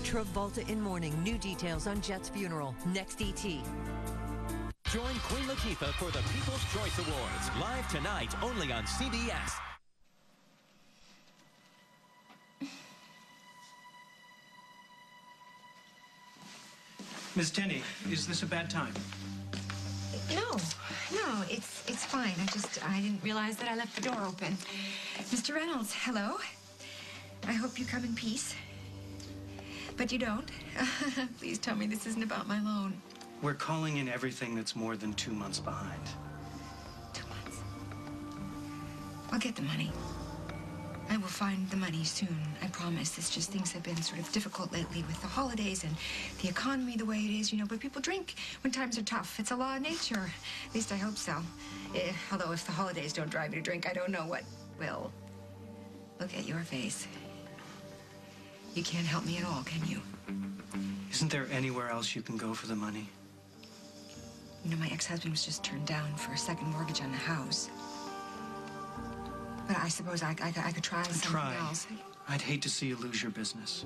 Travolta in mourning. New details on Jet's funeral. Next ET. Join Queen Latifah for the People's Choice Awards. Live tonight only on CBS. Miss Denny, is this a bad time? No, it's fine. I didn't realize that I left the door open. Mr. Reynolds, hello. I hope you come in peace. But you don't. Please tell me this isn't about my loan. We're calling in everything that's more than 2 months behind. 2 months. I'll get the money. I will find the money soon, I promise. It's just things have been sort of difficult lately with the holidays and the economy the way it is, you know. But people drink when times are tough. It's a law of nature. At least I hope so. Although if the holidays don't drive you to drink, I don't know what will. Look at your face. You can't help me at all, can you? Isn't there anywhere else you can go for the money? You know, my ex-husband was just turned down for a second mortgage on the house. But I suppose I could try something else. I'd hate to see you lose your business.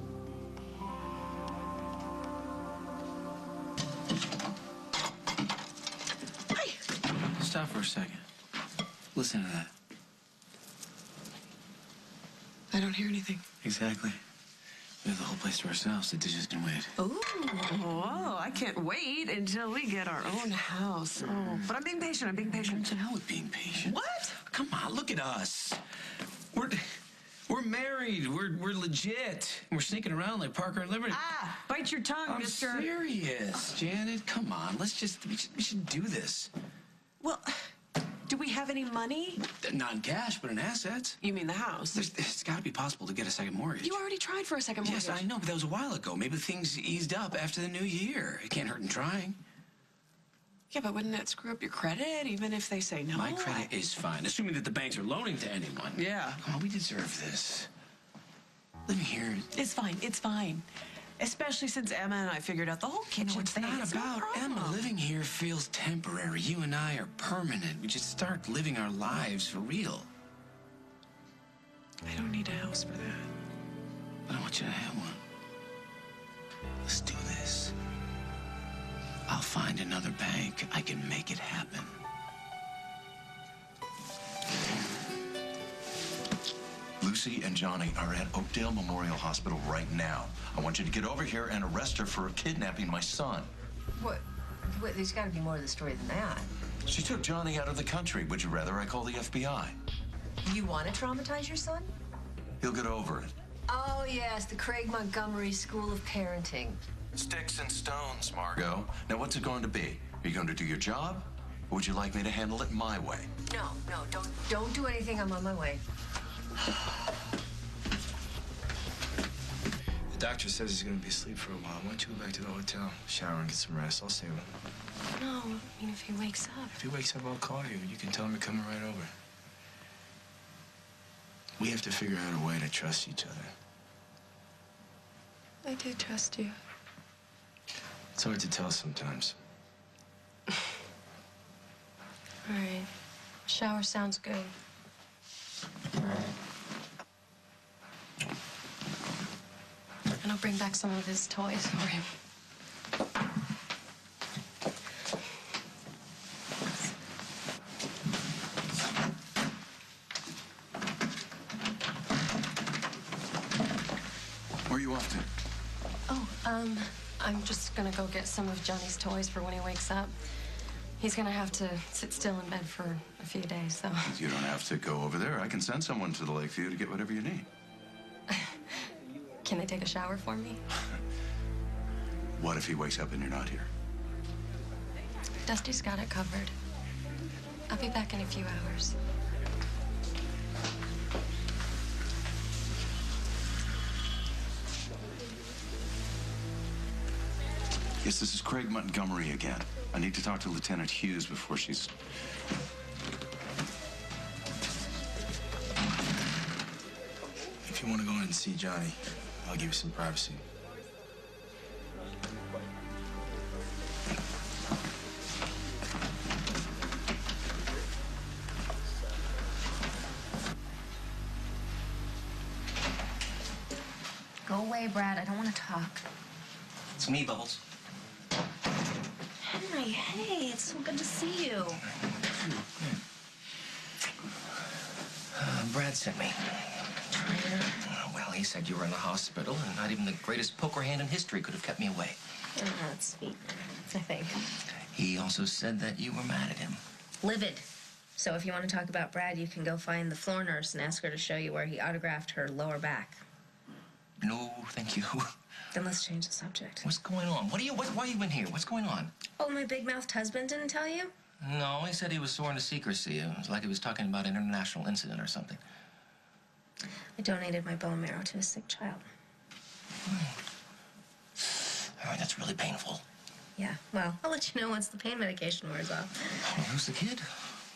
Hey. Stop for a second. Listen to that. I don't hear anything. Exactly. We have the whole place to ourselves. The dishes can wait. Oh, I can't wait until we get our own house. Oh, but I'm being patient. I'm being patient. What the hell with being patient? What? Come on, look at us. We're married. We're legit. We're sneaking around like Parker and Liberty. Ah, bite your tongue, I'm mister. serious, Janet. Come on, we should do this. Well, do we have any money? Not in cash, but in assets. You mean the house? It's got to be possible to get a second mortgage. You already tried for a second mortgage. Yes, I know, but that was a while ago. Maybe things eased up after the new year. It can't hurt in trying. Yeah, but wouldn't that screw up your credit, even if they say no? My credit is fine, assuming that the banks are loaning to anyone. Yeah. Come on, we deserve this. Living here... It's fine. It's fine. Especially since Emma and I figured out the whole kitchen No, it's thing. not It's about no problem. Emma. Living here feels temporary. You and I are permanent. We just start living our lives for real. I don't need a house for that. But I want you to have one. Let's do this. I'll find another bank. I can make it happen. Lucy and Johnny are at Oakdale Memorial Hospital right now. I want you to get over here and arrest her for kidnapping my son. What? There's got to be more to the story than that. She took Johnny out of the country. Would you rather I call the FBI? You want to traumatize your son? He'll get over it. Oh, yes, the Craig Montgomery School of Parenting. Sticks and stones, Margot. Now, what's it going to be? Are you going to do your job? Or would you like me to handle it my way? No, don't do anything. I'm on my way. The doctor says he's going to be asleep for a while. Why don't you go back to the hotel, shower, and get some rest? I'll save him. No, I mean, if he wakes up. If he wakes up, I'll call you. You can tell him you're coming right over. We have to figure out a way to trust each other. I do trust you. It's hard to tell sometimes. All right. Shower sounds good. All right. And I'll bring back some of his toys for him. Where are you off to? Oh, I'm just gonna go get some of Johnny's toys for when he wakes up. He's gonna have to sit still in bed for a few days, so. You don't have to go over there. I can send someone to the lake for you to get whatever you need. Can they take a shower for me? What if he wakes up and you're not here? Dusty's got it covered. I'll be back in a few hours. Yes, this is Craig Montgomery again. I need to talk to Lieutenant Hughes before she's... If you want to go in and see Johnny, I'll give you some privacy. Go away, Brad. I don't want to talk. It's me, Bubbles. Henry, hey, it's so good to see you. Brad sent me. Well, he said you were in the hospital, and not even the greatest poker hand in history could have kept me away. Oh, that's sweet, I think. He also said that you were mad at him. Livid. So if you want to talk about Brad, you can go find the floor nurse and ask her to show you where he autographed her lower back. No, thank you. Then let's change the subject. What's going on? Why are you in here? What's going on? Oh, my big-mouthed husband didn't tell you? No, he said he was sworn to secrecy. It was like he was talking about an international incident or something. I donated my bone marrow to a sick child. All right, that's really painful. Yeah, well, I'll let you know once the pain medication wears off. Oh, who's the kid?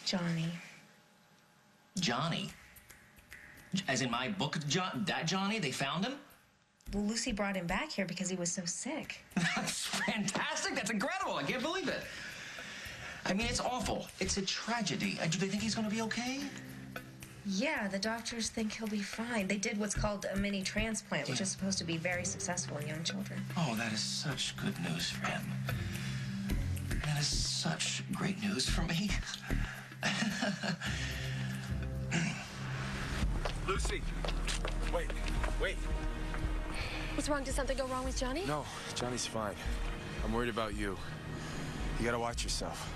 Johnny. Johnny? As in my book, that Johnny? They found him? Well, Lucy brought him back here because he was so sick. That's fantastic. That's incredible. I can't believe it. I mean, it's awful. It's a tragedy. Do they think he's going to be okay? Yeah, the doctors think he'll be fine. They did what's called a mini transplant, which is supposed to be very successful in young children. Oh, that is such good news for him. That is such great news for me. Lucy, wait. What's wrong? Did something go wrong with Johnny? No, Johnny's fine. I'm worried about you. You gotta watch yourself.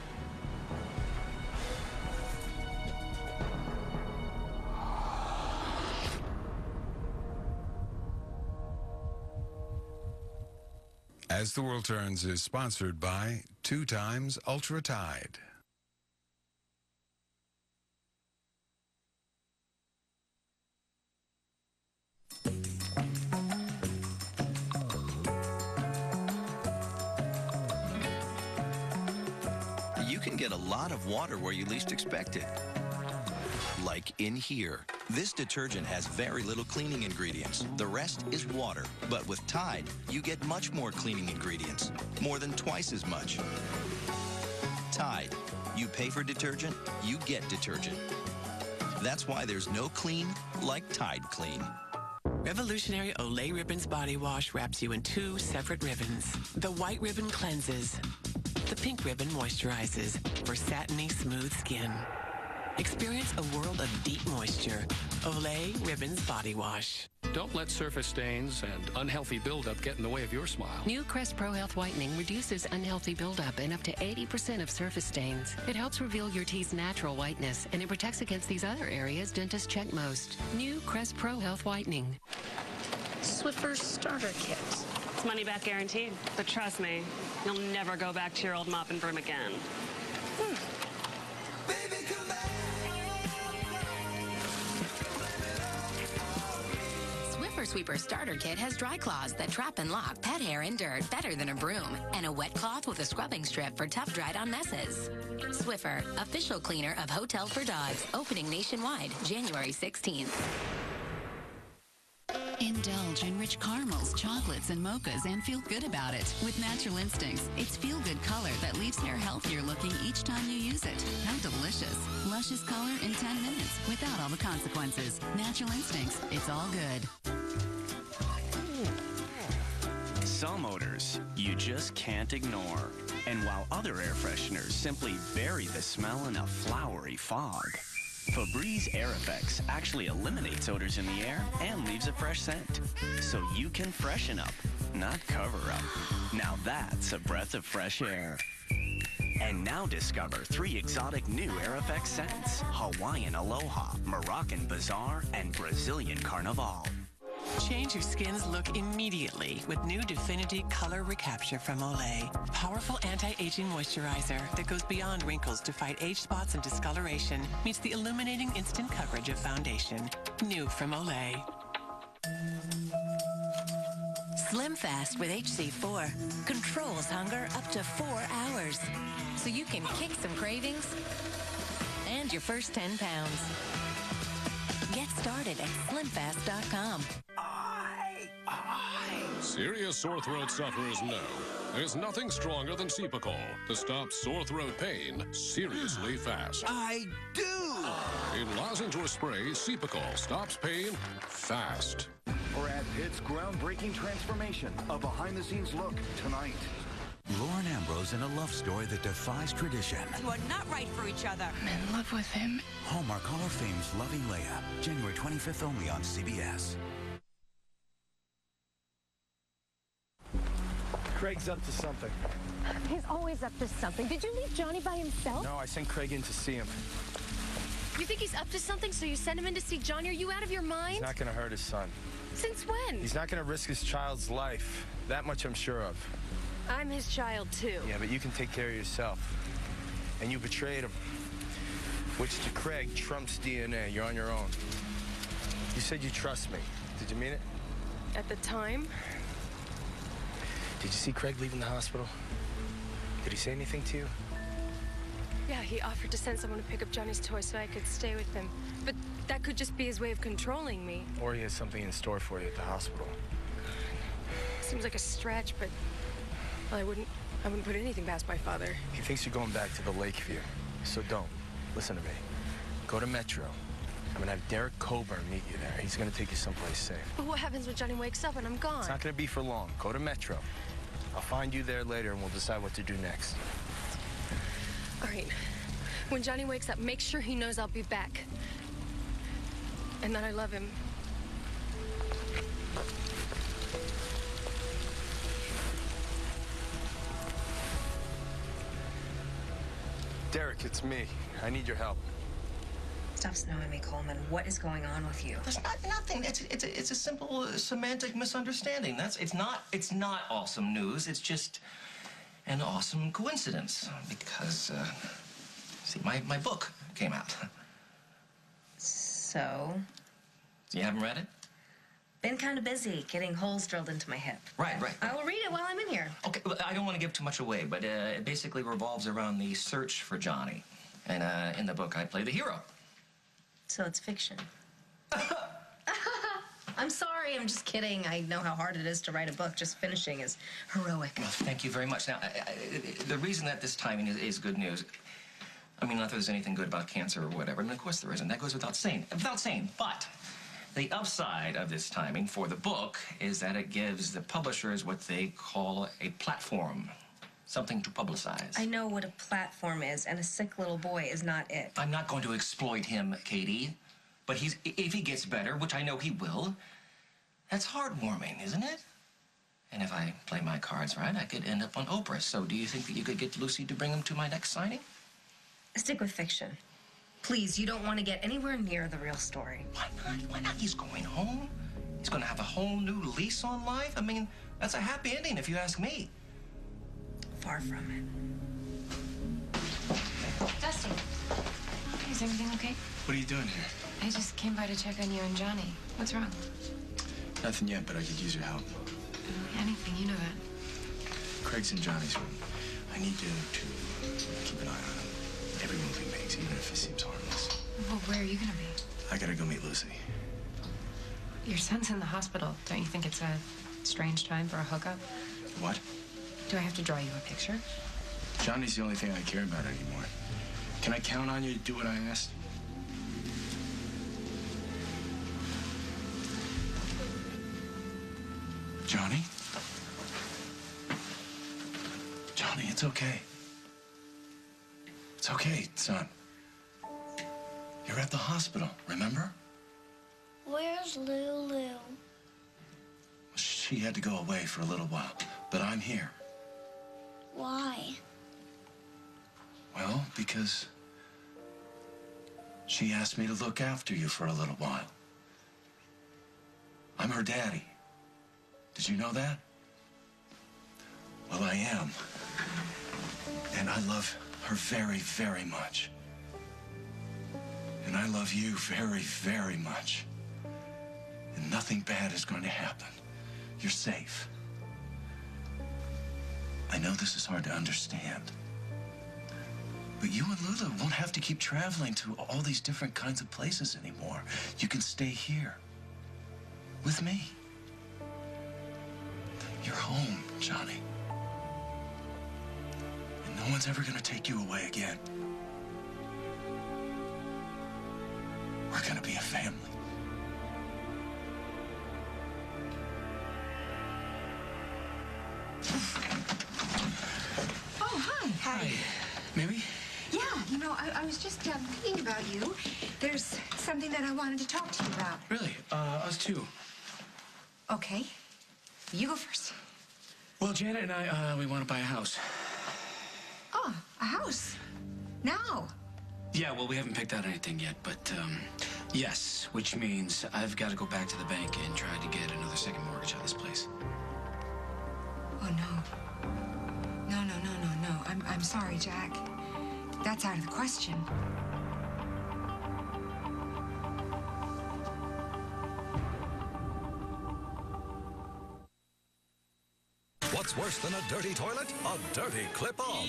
As the World Turns is sponsored by 2x Ultra Tide. You can get a lot of water where you least expect it. Like in here. This detergent has very little cleaning ingredients. The rest is water. But with Tide, you get much more cleaning ingredients. More than twice as much. Tide. You pay for detergent, you get detergent. That's why there's no clean like Tide Clean. Revolutionary Olay Ribbons Body Wash wraps you in 2 separate ribbons. The white ribbon cleanses. The pink ribbon moisturizes for satiny, smooth skin. Experience a world of deep moisture. Olay Ribbons Body Wash. Don't let surface stains and unhealthy buildup get in the way of your smile. New Crest Pro Health Whitening reduces unhealthy buildup and up to 80% of surface stains. It helps reveal your teeth's natural whiteness, and it protects against these other areas dentists check most. New Crest Pro Health Whitening. Swiffer's starter kit. It's money back guaranteed. But trust me, you'll never go back to your old mop and broom again. Swiffer Sweeper Starter Kit has dry cloths that trap and lock pet hair and dirt better than a broom, and a wet cloth with a scrubbing strip for tough dried-on messes. Swiffer, official cleaner of Hotel for Dogs, opening nationwide January 16th. Indulge in rich caramels, chocolates, and mochas and feel good about it. With Natural Instincts, it's feel-good color that leaves hair healthier looking each time you use it. How delicious. Luscious color in 10 minutes without all the consequences. Natural Instincts, it's all good. Some odors you just can't ignore. And while other air fresheners simply bury the smell in a flowery fog, Febreze Air Effects actually eliminates odors in the air and leaves a fresh scent. So you can freshen up, not cover up. Now that's a breath of fresh air. And now discover 3 exotic new Air Effects scents: Hawaiian Aloha, Moroccan Bazaar, and Brazilian Carnival. Change your skin's look immediately with new Definity Color Recapture from Olay. Powerful anti-aging moisturizer that goes beyond wrinkles to fight age spots and discoloration meets the illuminating instant coverage of foundation. New from Olay. Slim Fast with HC4 controls hunger up to 4 hours, so you can kick some cravings and your first 10 pounds. Get started at slimfast.com. Serious sore throat sufferers know there's nothing stronger than Cepacol to stop sore throat pain seriously fast. I do! In lozenge or spray, Cepacol stops pain fast. or add Pitt's groundbreaking transformation. A behind-the-scenes look tonight. Lauren Ambrose in a love story that defies tradition. You are not right for each other. I'm in love with him. Hallmark Hall of Fame's Loving Leia, January 25th only on CBS. Craig's up to something. He's always up to something. Did you leave Johnny by himself? No, I sent Craig in to see him. You think he's up to something, so you sent him in to see Johnny? Are you out of your mind? He's not going to hurt his son. Since when? He's not going to risk his child's life. That much I'm sure of. I'm his child, too. Yeah, but you can take care of yourself. And you betrayed him. Which to Craig trumps DNA. You're on your own. You said you trust me. Did you mean it? At the time? Did you see Craig leaving the hospital? Did he say anything to you? Yeah, he offered to send someone to pick up Johnny's toy so I could stay with him. But that could just be his way of controlling me. Or he has something in store for you at the hospital. Seems like a stretch, but well, I wouldn't put anything past my father. He thinks you're going back to the Lakeview. So don't. Listen to me. Go to Metro. I'm gonna have Derek Coburn meet you there. He's gonna take you someplace safe. But what happens when Johnny wakes up and I'm gone? It's not gonna be for long. Go to Metro. I'll find you there later and we'll decide what to do next. All right. When Johnny wakes up, make sure he knows I'll be back. And that I love him. Derek, it's me. I need your help. Stop snowing me, Coleman. What is going on with you? There's nothing. It's a simple semantic misunderstanding. It's not awesome news. It's just an awesome coincidence because see, my book came out. So? You haven't read it? Been kind of busy getting holes drilled into my hip. Right. I will read it while I'm in here. Okay, well, I don't want to give too much away, but it basically revolves around the search for Johnny. And in the book, I play the hero. So it's fiction. I'm sorry, I'm just kidding. I know how hard it is to write a book. Just finishing is heroic. Well, thank you very much. Now, the reason that this timing is good news, I mean, not that there's anything good about cancer or whatever, and of course there isn't. That goes without saying. But the upside of this timing for the book is that it gives the publishers what they call a platform. Something to publicize. I know what a platform is, and a sick little boy is not it. I'm not going to exploit him, Katie. But if he gets better, which I know he will, that's heartwarming, isn't it? And if I play my cards right, I could end up on Oprah. So do you think that you could get Lucy to bring him to my next signing? Stick with fiction. Please, you don't want to get anywhere near the real story. Why not? He's going home. He's going to have a whole new lease on life. I mean, that's a happy ending if you ask me. Far from it. Dustin, is everything okay? What are you doing here? I just came by to check on you and Johnny. What's wrong? Nothing yet, but I could use your help. Anything, you know that. Craig's in Johnny's room. I need you to keep an eye on him. Every move he makes, even if it seems harmless. Well, where are you gonna be? I gotta go meet Lucy. Your son's in the hospital. Don't you think it's a strange time for a hookup? What? Do I have to draw you a picture? Johnny's the only thing I care about anymore. Can I count on you to do what I asked? Johnny? Johnny, it's okay. It's okay, son. You're at the hospital, remember? Where's Lulu? She had to go away for a little while, but I'm here. Why? Well, because she asked me to look after you for a little while. I'm her daddy. Did you know that? Well, I am. And I love her very, very much. And I love you very, very much. And nothing bad is going to happen. You're safe. I know this is hard to understand. But you and Lulu won't have to keep traveling to all these different kinds of places anymore. You can stay here. With me. You're home, Johnny. And no one's ever gonna take you away again. We're gonna be a family. Oh, hi. Hi. Maybe? Yeah, you know, I was just thinking about you. There's something that I wanted to talk to you about. Really? Us too. Okay. You go first. Well, Janet and I, we want to buy a house. Oh, a house? Now? Yeah, well, we haven't picked out anything yet, but, yes, which means I've got to go back to the bank and try to get another second mortgage on this place. Oh, no. No. I'm sorry, Jack. That's out of the question. What's worse than a dirty toilet? A dirty clip-on.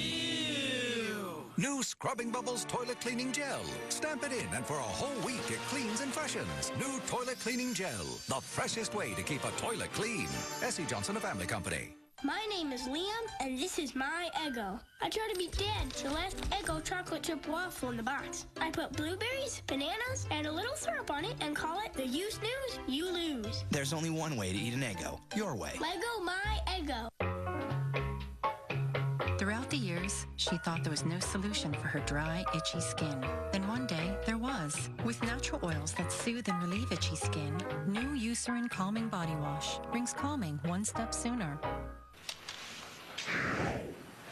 New Scrubbing Bubbles Toilet Cleaning Gel. Stamp it in, and for a whole week, it cleans and freshens. New Toilet Cleaning Gel. The freshest way to keep a toilet clean. S.E. Johnson, a family company. My name is Liam, and this is my Eggo. I try to beat Dad to the last Eggo chocolate chip waffle in the box. I put blueberries, bananas, and a little syrup on it and call it the You Snooze, You Lose. There's only one way to eat an Eggo. Your way. Lego my Eggo. Throughout the years, she thought there was no solution for her dry, itchy skin. Then one day, there was. With natural oils that soothe and relieve itchy skin, new Eucerin Calming Body Wash brings calming one step sooner.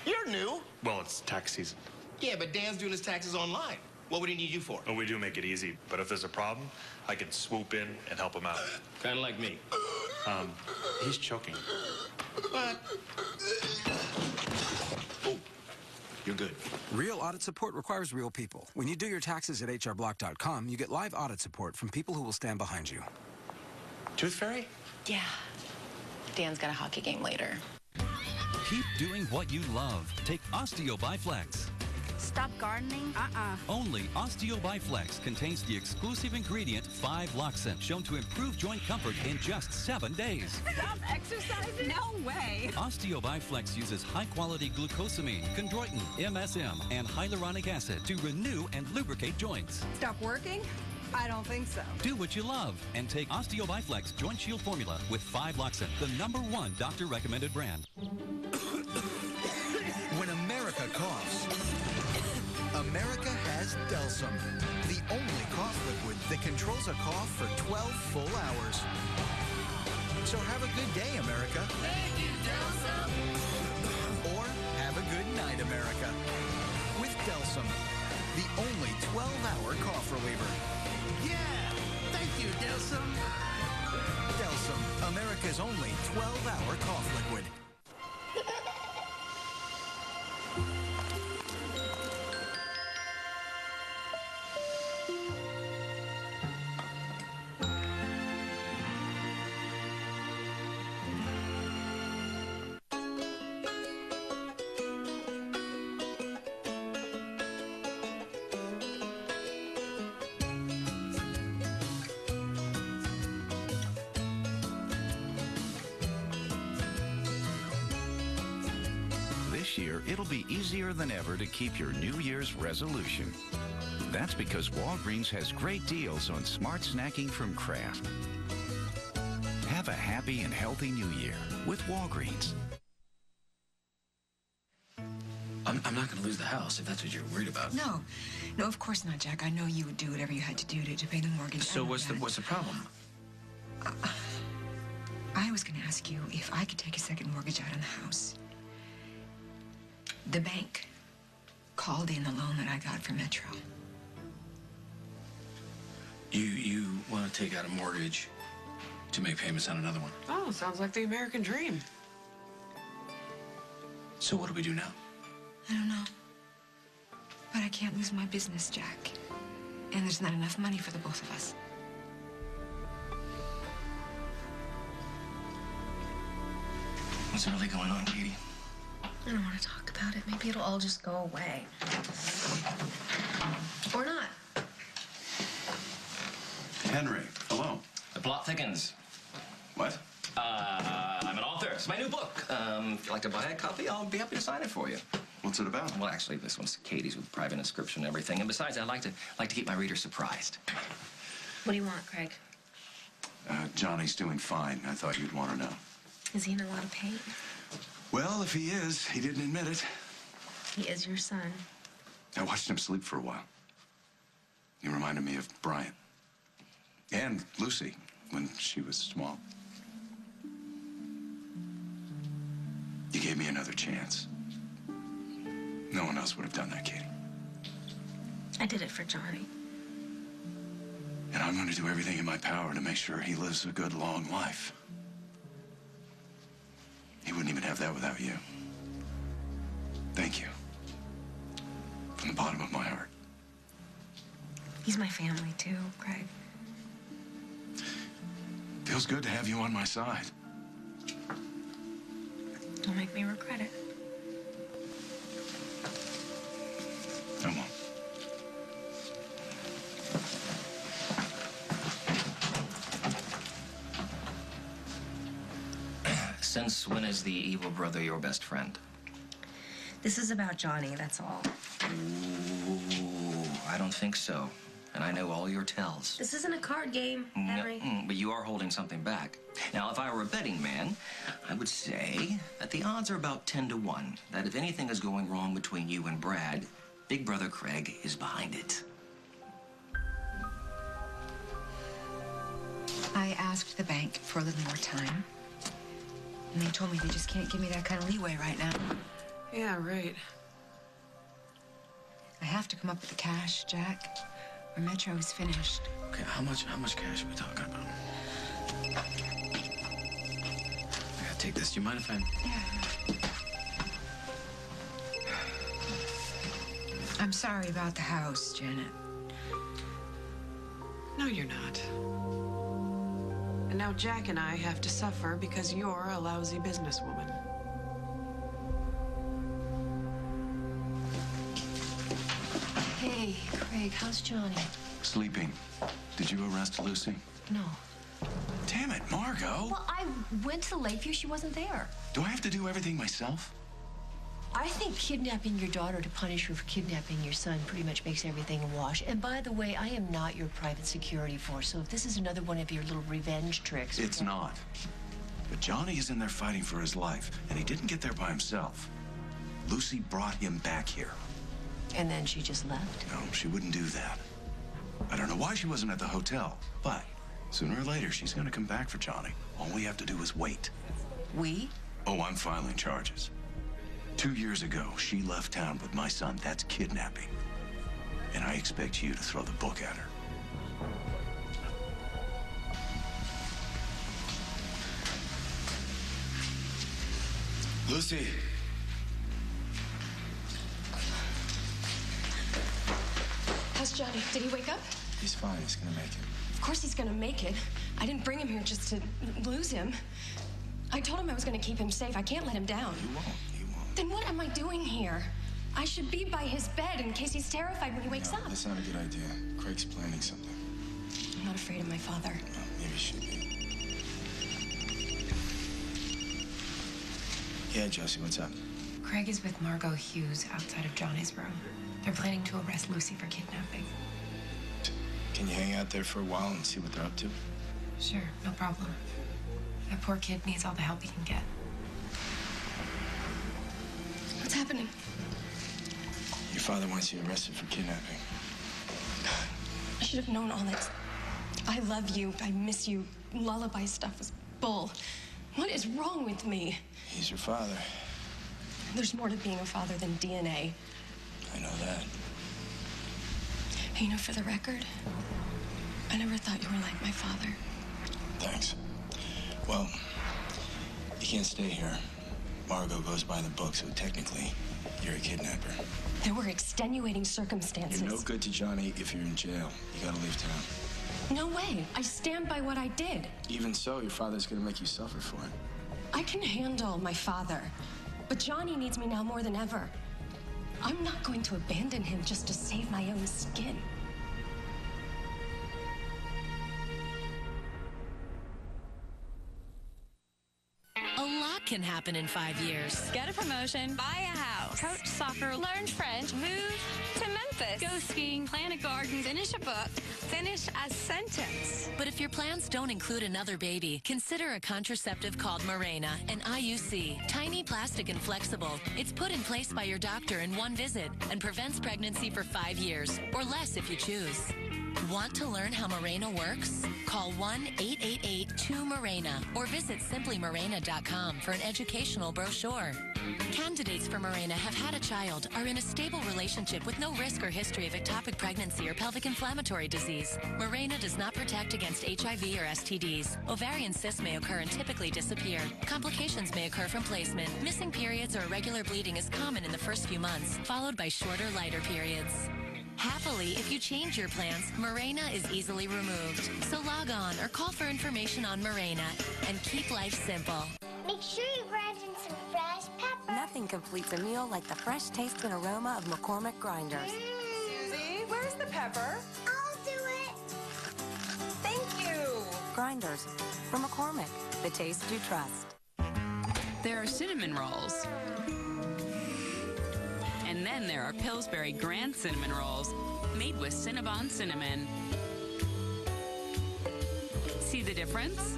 You're new. Well, it's tax season. Yeah, but Dan's doing his taxes online. What would he need you for? Well, we do make it easy, but if there's a problem, I can swoop in and help him out. Kind of like me. He's choking. What? Oh, you're good. Real audit support requires real people. When you do your taxes at hrblock.com, you get live audit support from people who will stand behind you. Tooth Fairy? Yeah. Dan's got a hockey game later. Keep doing what you love. Take OsteoBiflex. Stop gardening? Only OsteoBiflex contains the exclusive ingredient 5-Loxin, shown to improve joint comfort in just 7 days. Stop exercising? No way. OsteoBiflex uses high-quality glucosamine, chondroitin, MSM, and hyaluronic acid to renew and lubricate joints. Stop working? I don't think so. Do what you love and take OsteoBiflex Joint Shield Formula with 5-Loxin, the #1 doctor-recommended brand. When America coughs, America has Delsum, the only cough liquid that controls a cough for 12 full hours. So have a good day, America. Thank you, Delsum. Or have a good night, America. With Delsum, the only 12-hour cough reliever. Yeah! Thank you, Delsum. Delsum, America's only 12-hour cough liquid. This year, it'll be easier than ever to keep your New Year's resolution. That's because Walgreens has great deals on smart snacking from Kraft. Have a happy and healthy New Year with Walgreens. I'm not going to lose the house if that's what you're worried about. No, of course not, Jack. I know you would do whatever you had to do to pay the mortgage. So what's the problem? I was going to ask you if I could take a second mortgage out on the house. The bank called in the loan that I got from Metro. You want to take out a mortgage to make payments on another one? Oh, sounds like the American dream. So what do we do now? I don't know. But I can't lose my business, Jack. And there's not enough money for the both of us. What's really going on, Katie? I don't want to talk about it. Maybe it'll all just go away. Or not. Henry, hello. The plot thickens. What? I'm an author. It's my new book. If you'd like to buy a copy, I'll be happy to sign it for you. What's it about? Well, actually, this one's Katie's with private inscription and everything. And besides, I like to keep my readers surprised. What do you want, Craig? Johnny's doing fine. I thought you'd want to know. Is he in a lot of pain? Well, if he is, he didn't admit it. He is your son. I watched him sleep for a while. He reminded me of Brian. And Lucy, when she was small. You gave me another chance. No one else would have done that, Katie. I did it for Johnny. And I'm going to do everything in my power to make sure he lives a good, long life. He wouldn't even have that without you. Thank you. From the bottom of my heart. He's my family, too, Craig. Feels good to have you on my side. Don't make me regret it. I won't. Since when is the evil brother your best friend? This is about Johnny, that's all. Ooh, I don't think so. And I know all your tells. This isn't a card game, Henry. No, but you are holding something back. Now, if I were a betting man, I would say that the odds are about 10 to 1. That if anything is going wrong between you and Brad, Big Brother Craig is behind it. I asked the bank for a little more time. And they told me they just can't give me that kind of leeway right now. Yeah, right. I have to come up with the cash, Jack. Our metro is finished. Okay, how much cash are we talking about? I gotta take this. Do you mind if I... I'm sorry about the house, Janet. No, you're not. And now Jack and I have to suffer because you're a lousy businesswoman. Hey, Craig, how's Johnny? Sleeping. Did you arrest Lucy? No. Damn it, Margot. Well, I went to Lakeview. She wasn't there. Do I have to do everything myself? I think kidnapping your daughter to punish her for kidnapping your son pretty much makes everything a wash. And by the way, I am not your private security force, so if this is another one of your little revenge tricks... It's not. But Johnny is in there fighting for his life, and he didn't get there by himself. Lucy brought him back here. And then she just left? No, she wouldn't do that. I don't know why she wasn't at the hotel, but sooner or later, she's gonna come back for Johnny. All we have to do is wait. We? Oh, I'm filing charges. 2 years ago, she left town with my son. That's kidnapping. And I expect you to throw the book at her. Lucy. How's Johnny? Did he wake up? He's fine. He's gonna make it. Of course he's gonna make it. I didn't bring him here just to lose him. I told him I was gonna keep him safe. I can't let him down. You won't. You won't. Then what am I doing here? I should be by his bed in case he's terrified when he wakes up. That's not a good idea. Craig's planning something. I'm not afraid of my father. Well, maybe you should be. Yeah, Josie, what's up? Craig is with Margot Hughes outside of Johnny's room. They're planning to arrest Lucy for kidnapping. Can you hang out there for a while and see what they're up to? Sure, no problem. That poor kid needs all the help he can get. What's happening? Your father wants you arrested for kidnapping. I should have known all that. I love you, I miss you, lullaby stuff was bull. What is wrong with me? He's your father. There's more to being a father than DNA. I know that. Hey, you know, for the record, I never thought you were like my father. Thanks. Well, you can't stay here. Margot goes by the book, so technically, you're a kidnapper. There were extenuating circumstances. You're no good to Johnny if you're in jail. You gotta leave town. No way. I stand by what I did. Even so, your father's gonna make you suffer for it. I can handle my father, but Johnny needs me now more than ever. I'm not going to abandon him just to save my own skin. A lot can happen in 5 years. Get a promotion, buy a house, coach soccer, learn French, move to Memphis, go skiing, plant a garden, finish a book, finish a sentence. But if your plans don't include another baby, consider a contraceptive called Mirena, an IUC. Tiny, plastic, and flexible. It's put in place by your doctor in one visit and prevents pregnancy for 5 years, or less if you choose. Want to learn how Mirena works? Call 1-888-2-MIRENA or visit simplymirena.com for an educational brochure. Candidates for Mirena have had a child, are in a stable relationship with no risk or history of ectopic pregnancy or pelvic inflammatory disease. Mirena does not protect against HIV or STDs. Ovarian cysts may occur and typically disappear. Complications may occur from placement. Missing periods or irregular bleeding is common in the first few months, followed by shorter, lighter periods. Happily, if you change your plans, Mirena is easily removed. So log on or call for information on Mirena and keep life simple. Make sure you grind in some fresh pepper. Nothing completes a meal like the fresh taste and aroma of McCormick grinders. Susie, where's the pepper? I'll do it. Thank you. Grinders from McCormick, the taste you trust. There are cinnamon rolls. And then there are Pillsbury Grand Cinnamon Rolls, made with Cinnabon cinnamon. See the difference?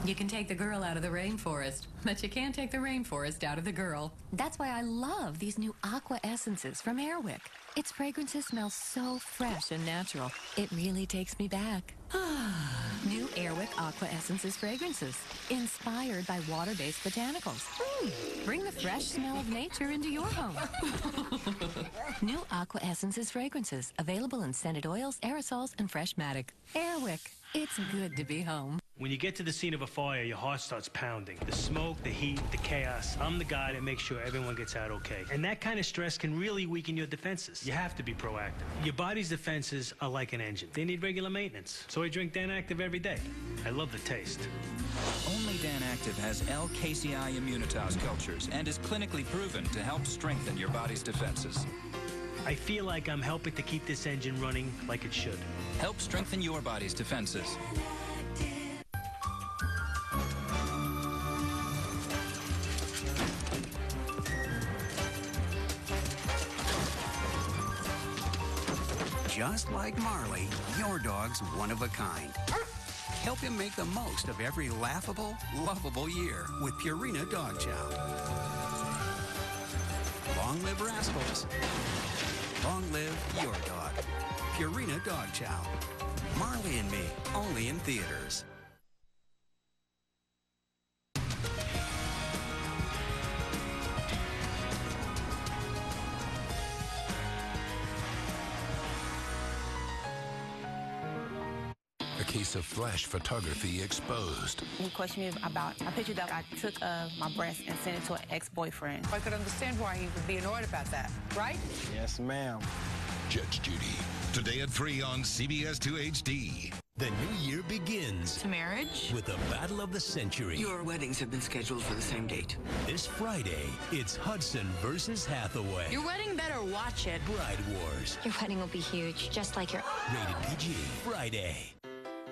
You can take the girl out of the rainforest, but you can't take the rainforest out of the girl. That's why I love these new Aqua Essences from Airwick. Its fragrances smell so fresh and natural. It really takes me back. New Airwick Aqua Essences fragrances, inspired by water-based botanicals. Bring the fresh smell of nature into your home. New Aqua Essences fragrances, available in scented oils, aerosols, and fresh matic. Airwick, it's good to be home. When you get to the scene of a fire, your heart starts pounding. The smoke, the heat, the chaos. I'm the guy that makes sure everyone gets out okay. And that kind of stress can really weaken your defenses. You have to be proactive. Your body's defenses are like an engine. They need regular maintenance. So I drink Dan Active every day. I love the taste. Only Dan Active has L-casein immunitase cultures and is clinically proven to help strengthen your body's defenses. I feel like I'm helping to keep this engine running like it should. Help strengthen your body's defenses. Just like Marley, your dog's one of a kind. Help him make the most of every laughable, lovable year with Purina Dog Chow. Long live rascals. Long live your dog. Purina Dog Chow. Marley and Me, only in theaters. A case of flash photography exposed. He questioned me about a picture that I took of my breast and sent it to an ex-boyfriend. I could understand why he would be annoyed about that, right? Yes, ma'am. Judge Judy, today at 3 on CBS 2 HD. The new year begins. To marriage? With the battle of the century. Your weddings have been scheduled for the same date. This Friday, it's Hudson versus Hathaway. Your wedding better watch it. Bride Wars. Your wedding will be huge, just like your... Rated PG. Friday.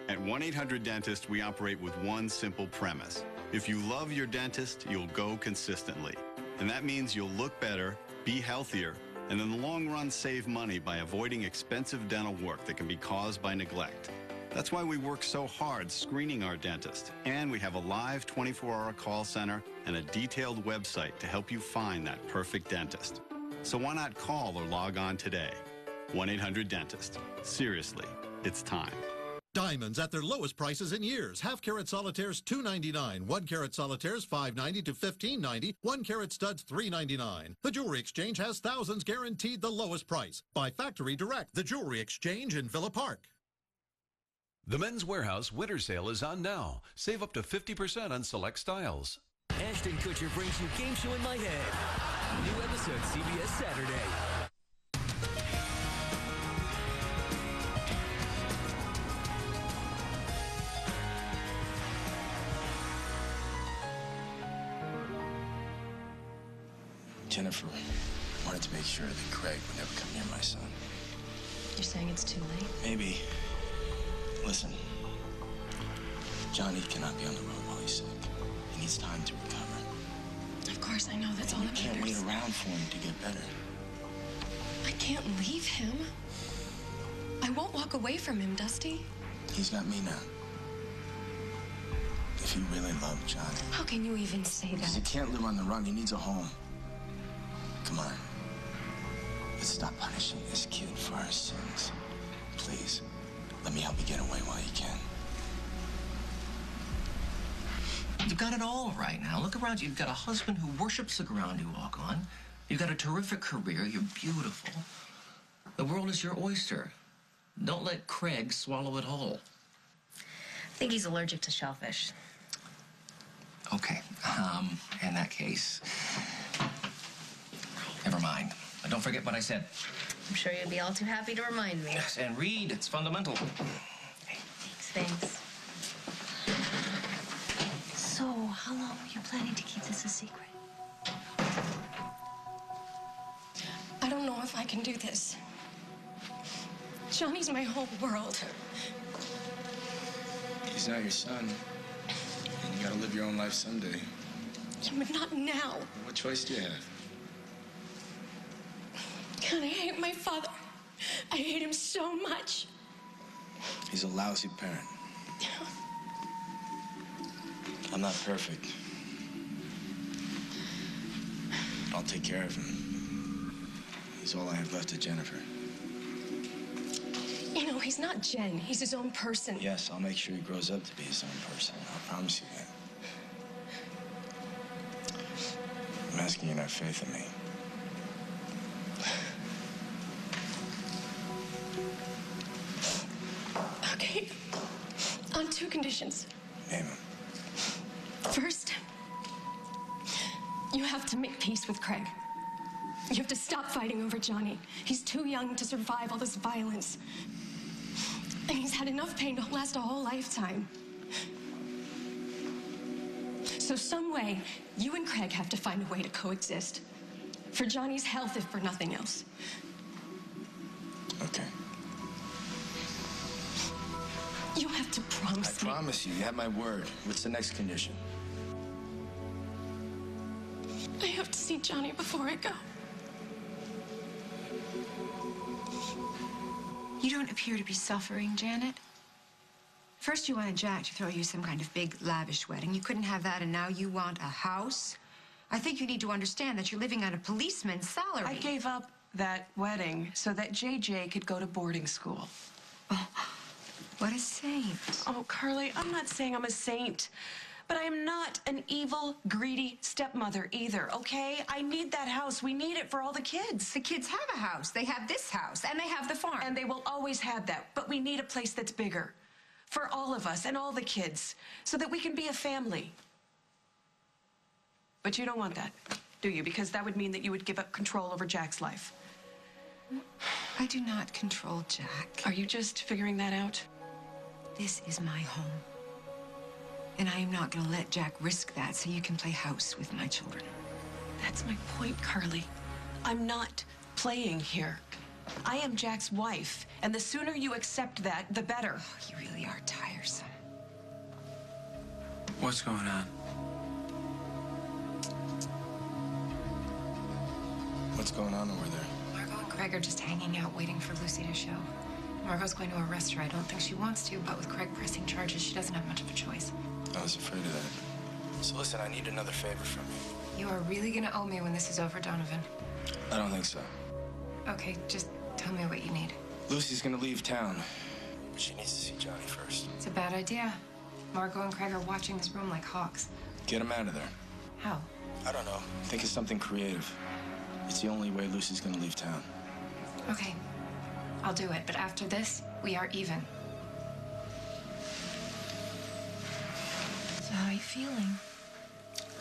At 1-800-DENTIST, we operate with one simple premise. If you love your dentist, you'll go consistently. And that means you'll look better, be healthier, and in the long run save money by avoiding expensive dental work that can be caused by neglect. That's why we work so hard screening our dentist. And we have a live 24-hour call center and a detailed website to help you find that perfect dentist. So why not call or log on today? 1-800-DENTIST. Seriously, it's time. Diamonds at their lowest prices in years. Half-carat solitaires $2.99. 1-carat solitaires $5.90 to $15.90. 1-carat studs $3.99. The Jewelry Exchange has thousands guaranteed the lowest price. By Factory Direct, the Jewelry Exchange in Villa Park. The Men's Warehouse winter sale is on now. Save up to 50% on select styles. Ashton Kutcher brings you Game Show in My Head. New episode CBS Saturday. Jennifer wanted to make sure that Greg would never come near my son. You're saying it's too late? Maybe. Listen. Johnny cannot be on the road while he's sick. He needs time to recover. Of course, I know that's all that You can't wait matters. around for him to get better. I can't leave him. I won't walk away from him, Dusty. He's got me now. If you really love Johnny. How can you even say Because that? he can't live on the run. He needs a home. Come on. Let's stop punishing this kid for our sins. Please, let me help you get away while you can. You've got it all right now. Look around you. You've got a husband who worships the ground you walk on. You've got a terrific career. You're beautiful. The world is your oyster. Don't let Craig swallow it whole. I think he's allergic to shellfish. Okay. In that case, never mind. But don't forget what I said. I'm sure you'd be all too happy to remind me. Yes, and read. It's fundamental. Thanks. So, how long were you planning to keep this a secret? I don't know if I can do this. Johnny's my whole world. He's not your son. And you gotta live your own life someday. Yeah, but not now. What choice do you have? God, I hate my father. I hate him so much. He's a lousy parent. I'm not perfect. I'll take care of him. He's all I have left of Jennifer. You know, he's not Jen. He's his own person. Yes, I'll make sure he grows up to be his own person. I'll promise you that. I'm asking you to have faith in me. Okay. On 2 conditions. Name them. First, you have to make peace with Craig. You have to stop fighting over Johnny. He's too young to survive all this violence. And he's had enough pain to last a whole lifetime. So some way, you and Craig have to find a way to coexist. For Johnny's health, if for nothing else. Okay. You have to promise me. I promise you. You have my word. What's the next condition? I have to see Johnny before I go. You don't appear to be suffering, Janet. First you wanted Jack to throw you some kind of big, lavish wedding. You couldn't have that, and now you want a house? I think you need to understand that you're living on a policeman's salary. I gave up that wedding so that JJ could go to boarding school. Oh, what a saint. Oh, Carly, I'm not saying I'm a saint, but I am not an evil, greedy stepmother either, okay? I need that house. We need it for all the kids. The kids have a house. They have this house, and they have the farm. And they will always have that, but we need a place that's bigger for all of us and all the kids so that we can be a family. But you don't want that, do you? Because that would mean that you would give up control over Jack's life. I do not control Jack. Are you just figuring that out? This is my home. And I am not going to let Jack risk that so you can play house with my children. That's my point, Carly. I'm not playing here. I am Jack's wife, and the sooner you accept that, the better. Oh, you really are tiresome. What's going on? What's going on over there? Margot and Craig are just hanging out waiting for Lucy to show. Margot's going to arrest her. I don't think she wants to, but with Craig pressing charges, she doesn't have much of a choice. I was afraid of that. So listen, I need another favor from you. You are really going to owe me when this is over, Donovan. I don't think so. Okay, just tell me what you need. Lucy's gonna leave town, but she needs to see Johnny first. It's a bad idea. Margot and Craig are watching this room like hawks. Get him out of there. How? I don't know. Think of something creative. It's the only way Lucy's gonna leave town. Okay, I'll do it, but after this, we are even. So how are you feeling?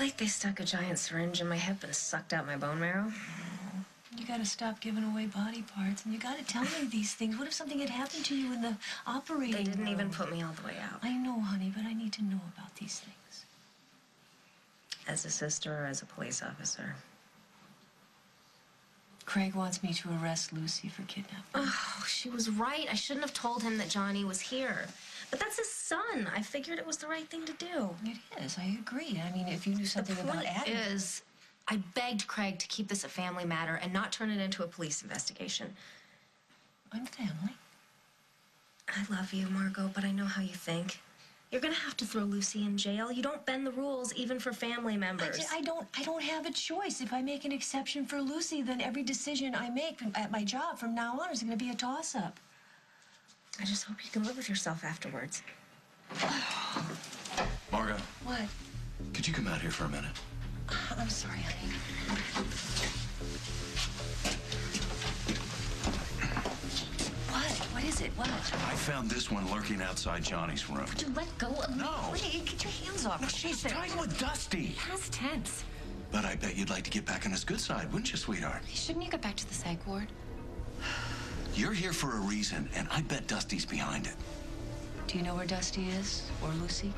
Like they stuck a giant syringe in my hip and sucked out my bone marrow. You gotta stop giving away body parts, and you gotta tell me these things. What if something had happened to you in the operating room? They didn't even put me all the way out. I know, honey, but I need to know about these things. As a sister or as a police officer? Craig wants me to arrest Lucy for kidnapping. Oh, she was right. I shouldn't have told him that Johnny was here. But that's his son. I figured it was the right thing to do. It is. I agree. I mean, if you knew something about The Adam... point is, I begged Craig to keep this a family matter and not turn it into a police investigation. I'm family. I love you, Margot, but I know how you think. You're gonna have to throw Lucy in jail. You don't bend the rules, even for family members. I don't have a choice. If I make an exception for Lucy, then every decision I make at my job from now on is gonna be a toss-up. I just hope you can live with yourself afterwards. Margot, What? could you come out here for a minute? I'm sorry, honey. What is it? What? I found this one lurking outside Johnny's room. Would you let go of me? No. Please, get your hands off. No, she's playing with Dusty. Past tense. But I bet you'd like to get back on his good side, wouldn't you, sweetheart? Shouldn't you get back to the psych ward? You're here for a reason, and I bet Dusty's behind it. Do you know where Dusty is? Or Lucy?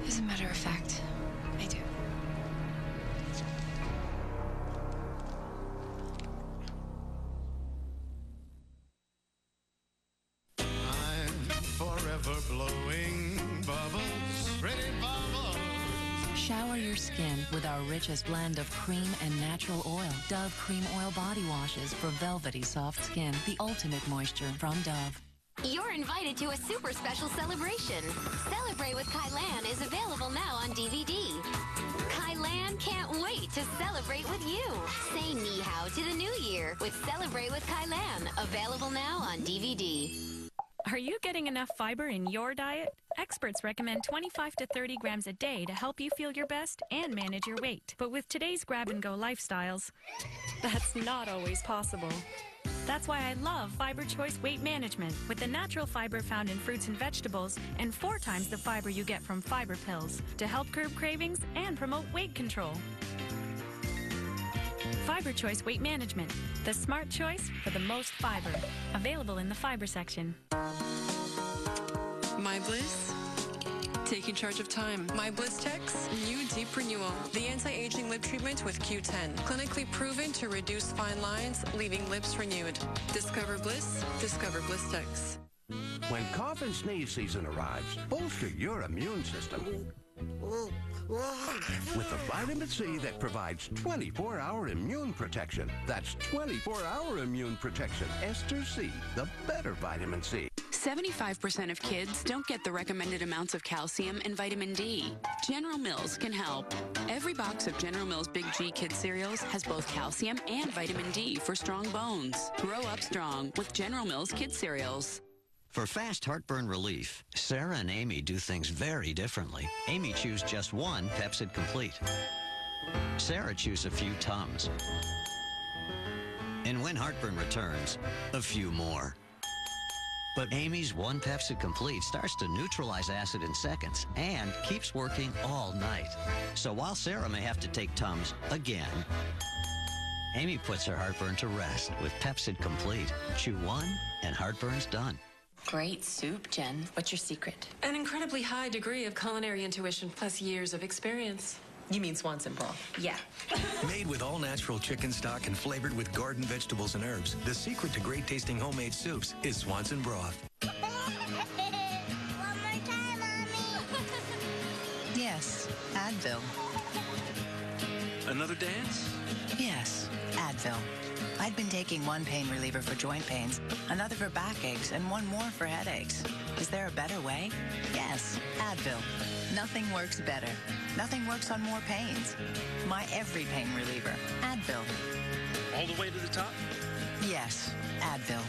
As a matter of fact, I do. Forever blowing bubbles, pretty bubbles. Shower your skin with our richest blend of cream and natural oil. Dove Cream Oil Body Washes for velvety soft skin. The ultimate moisture from Dove. You're invited to a super special celebration. Celebrate with Kylan is available now on DVD. Kylan can't wait to celebrate with you. Say ni hao to the new year with Celebrate with Kylan. Available now on DVD. Are you getting enough fiber in your diet? Experts recommend 25 to 30 grams a day to help you feel your best and manage your weight. But with today's grab-and-go lifestyles, that's not always possible. That's why I love Fiber Choice Weight Management, with the natural fiber found in fruits and vegetables and 4 times the fiber you get from fiber pills to help curb cravings and promote weight control. Fiber Choice Weight Management, the smart choice for the most fiber. Available in the fiber section. My Bliss, taking charge of time. My Bliss Tech's new Deep Renewal, the anti-aging lip treatment with Q10, clinically proven to reduce fine lines, leaving lips renewed. Discover Bliss, discover Bliss Tech's. When cough and sneeze season arrives, bolster your immune system with the vitamin C that provides 24-hour immune protection. That's 24-hour immune protection. Ester C, the better vitamin C. 75% of kids don't get the recommended amounts of calcium and vitamin D. General Mills can help. Every box of General Mills Big G Kids cereals has both calcium and vitamin D for strong bones. Grow up strong with General Mills Kids cereals. For fast heartburn relief, Sarah and Amy do things very differently. Amy chews just one Pepcid Complete. Sarah chews a few Tums. And when heartburn returns, a few more. But Amy's one Pepcid Complete starts to neutralize acid in seconds and keeps working all night. So while Sarah may have to take Tums again, Amy puts her heartburn to rest with Pepcid Complete. Chew one and heartburn's done. Great soup, Jen. What's your secret? An incredibly high degree of culinary intuition plus years of experience. You mean Swanson broth? Yeah. Made with all-natural chicken stock and flavored with garden vegetables and herbs, the secret to great-tasting homemade soups is Swanson broth. Yes, Advil. Another dance? Yes, Advil. I'd been taking one pain reliever for joint pains, another for backaches, and one more for headaches. Is there a better way? Yes, Advil. Nothing works better. Nothing works on more pains. My every pain reliever, Advil. All the way to the top? Yes, Advil.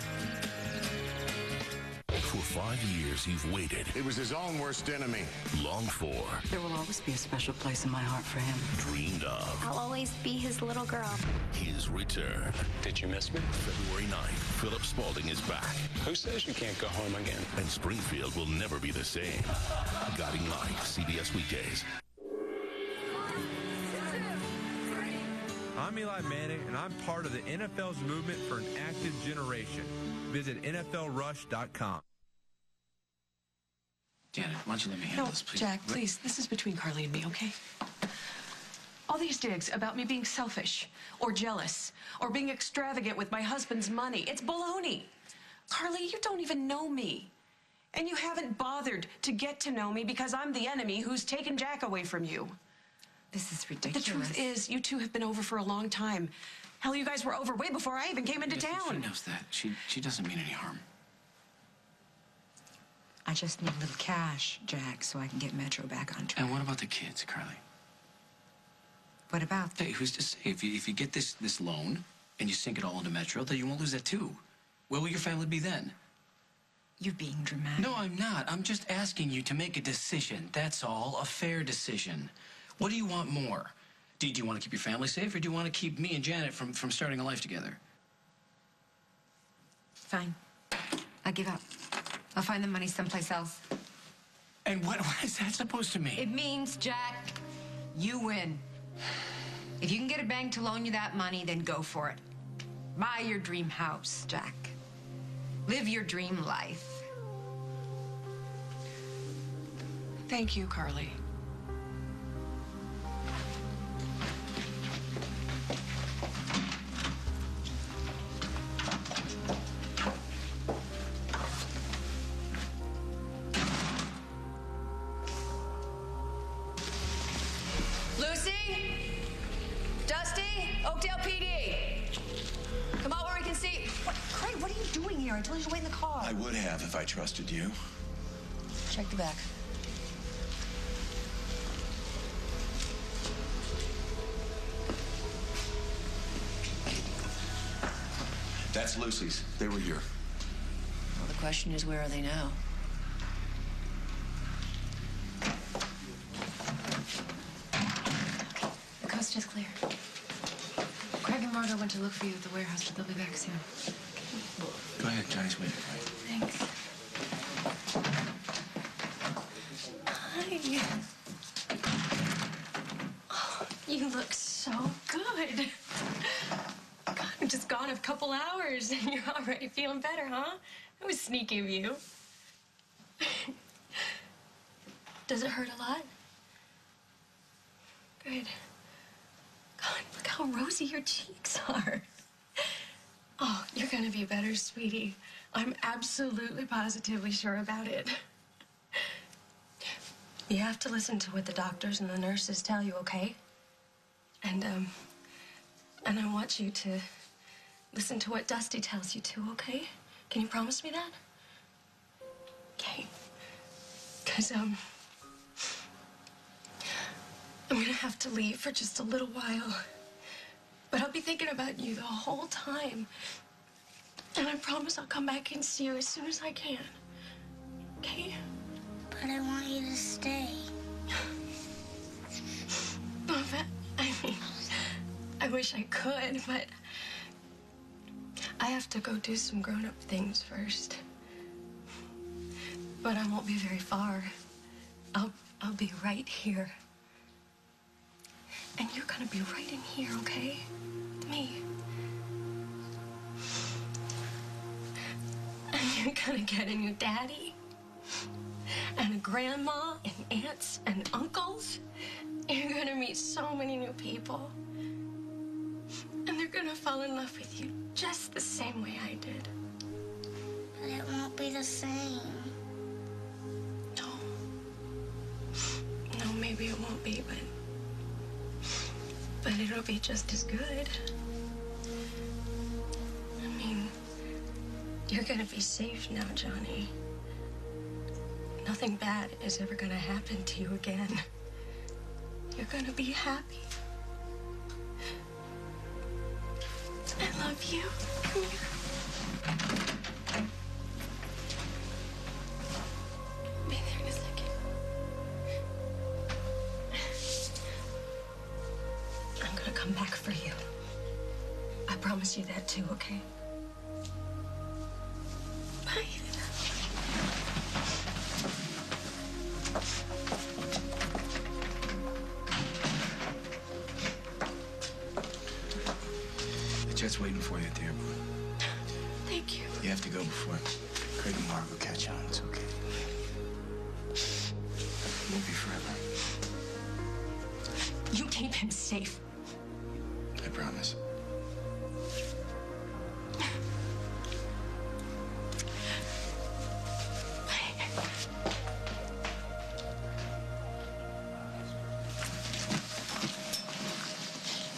For 5 years, you've waited. It was his own worst enemy. Longed for. There will always be a special place in my heart for him. Dreamed of. I'll always be his little girl. His return. Did you miss me? February 9th, Philip Spaulding is back. Who says you can't go home again? And Springfield will never be the same. Guiding Light, CBS Weekdays. I'm Eli Manning, and I'm part of the NFL's movement for an active generation. Visit NFLRush.com. Janet, why don't you let me handle this, please? Jack, please. This is between Carly and me, okay? All these digs about me being selfish or jealous or being extravagant with my husband's money, it's baloney. Carly, you don't even know me. And you haven't bothered to get to know me because I'm the enemy who's taken Jack away from you. This is ridiculous. The truth is, you two have been over for a long time. Hell, you guys were over way before I even came into town. She knows that. She doesn't mean any harm. I just need a little cash, Jack, so I can get Metro back on track. And what about the kids, Carly? What about them? Hey, who's to say? If you get this loan and you sink it all into Metro, then you won't lose that too. Where will your family be then? You're being dramatic. No, I'm not. I'm just asking you to make a decision. That's all. A fair decision. What do you want more? Do you want to keep your family safe, or do you want to keep me and Janet from starting a life together? Fine. I give up. I'll find the money someplace else. And what is that supposed to mean? It means, Jack, you win. If you can get a bank to loan you that money, then go for it. Buy your dream house, Jack. Live your dream life. Thank you, Carly. Lucy? Dusty? Oakdale PD. Come out where we can see. Craig, what are you doing here? I told you to wait in the car. I would have if I trusted you. Check the back. That's Lucy's. They were here. Well, the question is, where are they now? The coast is clear. Craig and Margot went to look for you at the warehouse, but they'll be back soon. Go ahead, Johnny's waiting for you. Thanks. Hi. Oh, you look so good. God, I'm just gone a couple hours and you're already feeling better, huh? That was sneaky of you. Does it hurt a lot? Good. God, look how rosy your cheeks are. Oh, you're gonna be better, sweetie. I'm absolutely positively sure about it. You have to listen to what the doctors and the nurses tell you, okay? And I want you to listen to what Dusty tells you too, okay? Can you promise me that? Okay. Because, I'm gonna have to leave for just a little while. But I'll be thinking about you the whole time. And I promise I'll come back and see you as soon as I can. Okay? But I want you to stay. Oh, but, I mean, I wish I could, but I have to go do some grown-up things first. But I won't be very far. I'll be right here. And you're gonna be right in here, okay? With me. And you're gonna get a new daddy. And a grandma, and aunts, and uncles. You're gonna meet so many new people. And they're gonna fall in love with you just the same way I did. But it won't be the same. No. No, maybe it won't be, but it'll be just as good. I mean, you're gonna be safe now, Johnny. Nothing bad is ever gonna happen to you again. You're gonna be happy. I love you. Come here. Be there in a second. I'm gonna come back for you. I promise you that too, okay? Bye. The jet's waiting for you at the airport. Thank you. You have to go before Craig and Mark will catch on. It's okay. Won't be forever. You keep him safe. I promise.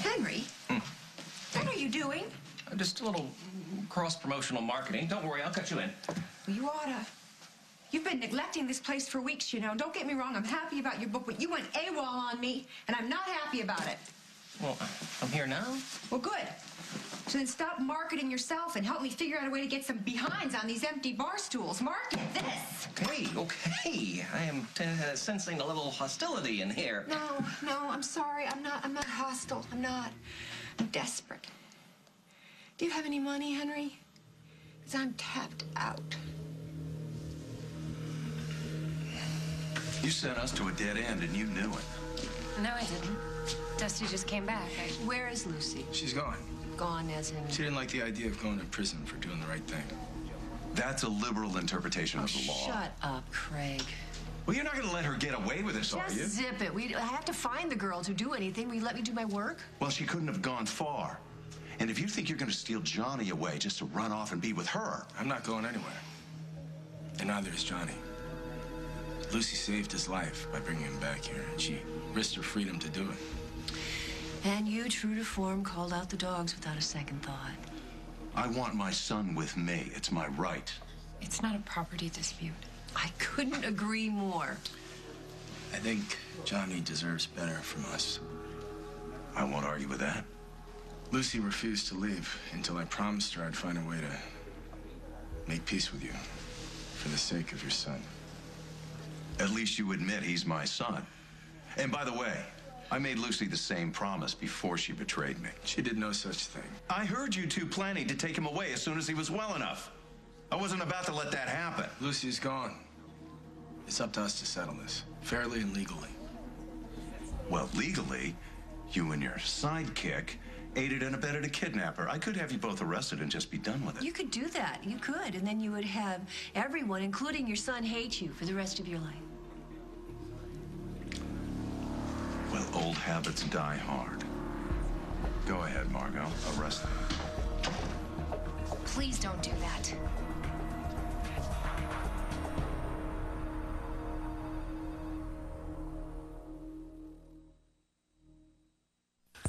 Henry, what are you doing? Just a little cross-promotional marketing. Don't worry, I'll cut you in. Well, you oughta. You've been neglecting this place for weeks, you know. Don't get me wrong, I'm happy about your book, but you went AWOL on me, and I'm not happy about it. Well, I'm here now. Well, good. So then stop marketing yourself and help me figure out a way to get some behinds on these empty bar stools. Market this. Okay. I am sensing a little hostility in here. No, I'm sorry. I'm not hostile. I'm desperate. Do you have any money, Henry? Because I'm tapped out. You sent us to a dead end, and you knew it. No, I didn't. Dusty just came back. Where is Lucy? She's gone. Gone as in... She didn't like the idea of going to prison for doing the right thing. That's a liberal interpretation of the law. Shut up, Craig. Well, you're not going to let her get away with this, are you? Just zip it. I have to find the girl to do anything. Will you let me do my work? Well, she couldn't have gone far. And if you think you're going to steal Johnny away just to run off and be with her... I'm not going anywhere. And neither is Johnny. Lucy saved his life by bringing him back here, and she risked her freedom to do it. And you, true to form, called out the dogs without a second thought. I want my son with me. It's my right. It's not a property dispute. I couldn't agree more. I think Johnny deserves better from us. I won't argue with that. Lucy refused to leave until I promised her I'd find a way to make peace with you for the sake of your son. At least you admit he's my son. And by the way, I made Lucy the same promise before she betrayed me. She did no such thing. I heard you two planning to take him away as soon as he was well enough. I wasn't about to let that happen. Lucy's gone. It's up to us to settle this, fairly and legally. Well, legally, you and your sidekick aided and abetted a kidnapper. I could have you both arrested and just be done with it. You could do that. You could. And then you would have everyone, including your son, hate you for the rest of your life. Well, old habits die hard. Go ahead, Margot. Arrest them. Please don't do that.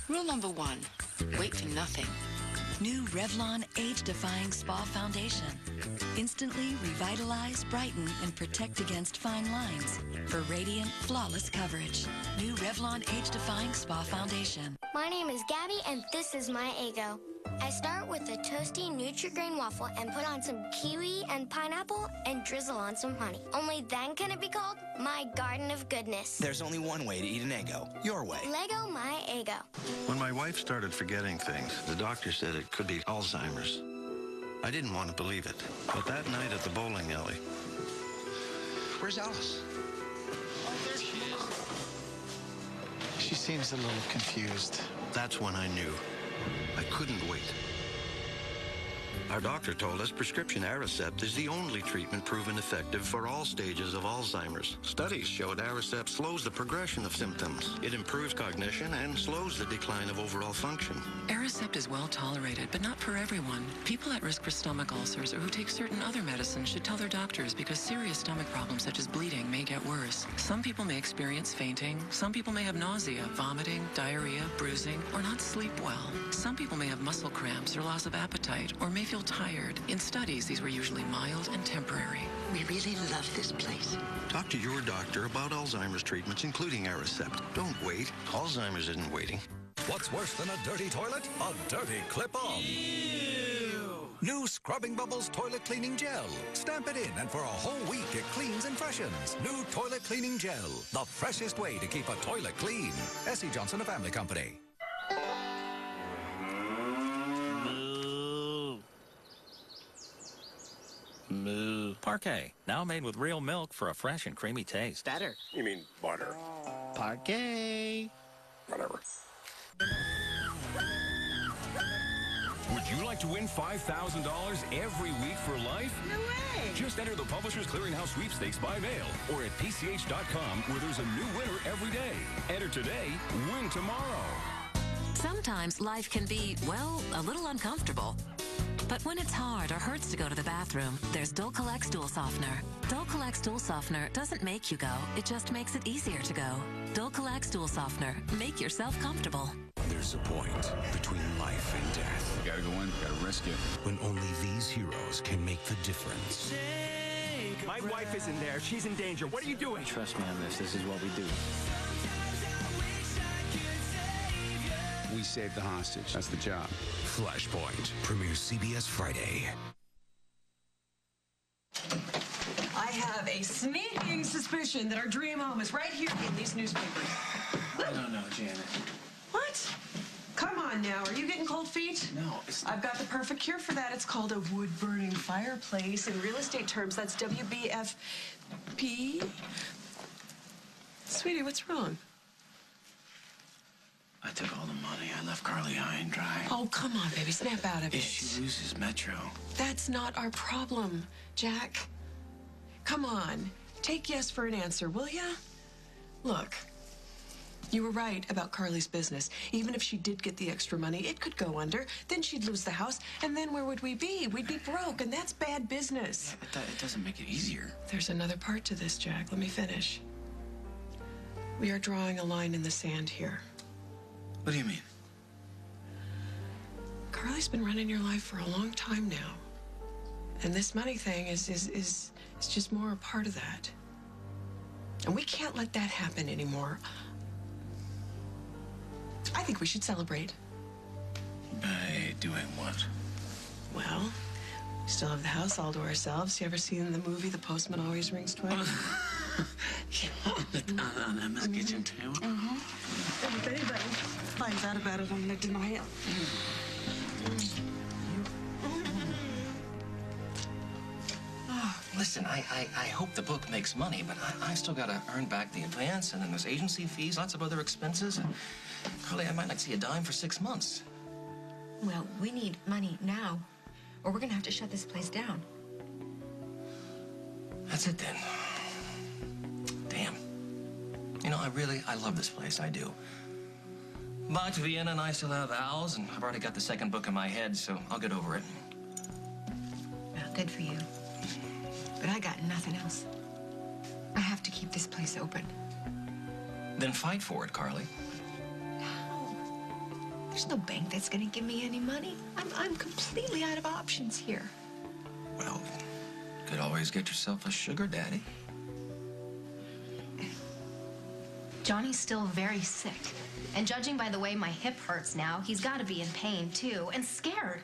Rule number 1, wait for nothing. New Revlon Age-Defying Spa Foundation. Instantly revitalize, brighten, and protect against fine lines for radiant, flawless coverage. New Revlon Age-Defying Spa Foundation. My name is Gabby, and this is my Eggo. I start with a toasty Nutri-Grain waffle and put on some kiwi and pineapple and drizzle on some honey. Only then can it be called my garden of goodness. There's only one way to eat an Eggo. Your way. Lego my Eggo. When my wife started forgetting things, the doctor said it could be Alzheimer's. I didn't want to believe it. But that night at the bowling alley... Where's Alice? Oh, there she is. She seems a little confused. That's when I knew. I couldn't wait. Our doctor told us prescription Aricept is the only treatment proven effective for all stages of Alzheimer's. Studies showed Aricept slows the progression of symptoms. It improves cognition and slows the decline of overall function. Aricept is well tolerated, but not for everyone. People at risk for stomach ulcers or who take certain other medicines should tell their doctors because serious stomach problems such as bleeding may get worse. Some people may experience fainting. Some people may have nausea, vomiting, diarrhea, bruising, or not sleep well. Some people may have muscle cramps or loss of appetite or may feel tired. In studies, these were usually mild and temporary. We really love this place. Talk to your doctor about Alzheimer's treatments, including Aricept. Don't wait. Alzheimer's isn't waiting. What's worse than a dirty toilet? A dirty clip-on. New Scrubbing Bubbles Toilet Cleaning Gel. Stamp it in, and for a whole week, it cleans and freshens. New Toilet Cleaning Gel. The freshest way to keep a toilet clean. S.E. Johnson, a family company. Moo. Parquet, now made with real milk for a fresh and creamy taste. Better. You mean butter? Parquet. Whatever. Would you like to win $5,000 every week for life? No way! Just enter the Publishers Clearinghouse Sweepstakes by mail or at PCH.com, where there's a new winner every day. Enter today, win tomorrow. Sometimes life can be, well, a little uncomfortable. But when it's hard or hurts to go to the bathroom, there's Dulcolax Stool Softener. Dulcolax Stool Softener doesn't make you go, it just makes it easier to go. Dulcolax Stool Softener. Make yourself comfortable. There's a point between life and death. You gotta go in, gotta risk it. When only these heroes can make the difference. My wife isn't there. She's in danger. What are you doing? Trust me on this. This is what we do. We saved the hostage. That's the job. Flashpoint premieres CBS Friday. I have a sneaking suspicion that our dream home is right here in these newspapers. I don't know, Janet. What? Come on now. Are you getting cold feet? No, it's I've got the perfect cure for that. It's called a wood-burning fireplace. In real estate terms, that's WBFP. Sweetie, what's wrong? I took all the money. I left Carly high and dry. Oh, come on, baby. Snap out of it. If she loses Metro. That's not our problem, Jack. Come on. Take yes for an answer, will ya? Look, you were right about Carly's business. Even if she did get the extra money, it could go under. Then she'd lose the house, and then where would we be? We'd be broke, and that's bad business. Yeah, but it doesn't make it easier. There's another part to this, Jack. Let me finish. We are drawing a line in the sand here. What do you mean? Carly's been running your life for a long time now. And this money thing is just more a part of that. And we can't let that happen anymore. I think we should celebrate. By doing what? Well, we still have the house all to ourselves. You ever seen the movie The Postman Always Rings Twice? On Emma's kitchen table? If anybody finds out about it, I'm gonna deny it. Listen, I hope the book makes money, but I still gotta earn back the advance, and then there's agency fees, lots of other expenses, and Carly, I might not see a dime for 6 months. Well, we need money now, or we're gonna have to shut this place down. That's it then. Damn. You know, I love this place, I do. But Vienna and I still have owls, and I've already got the second book in my head, so I'll get over it. Well, good for you. But I got nothing else. I have to keep this place open. Then fight for it, Carly. No. There's no bank that's gonna give me any money. I'm completely out of options here. Well, could always get yourself a sugar daddy. Johnny's still very sick. And judging by the way my hip hurts now, he's got to be in pain, too, and scared.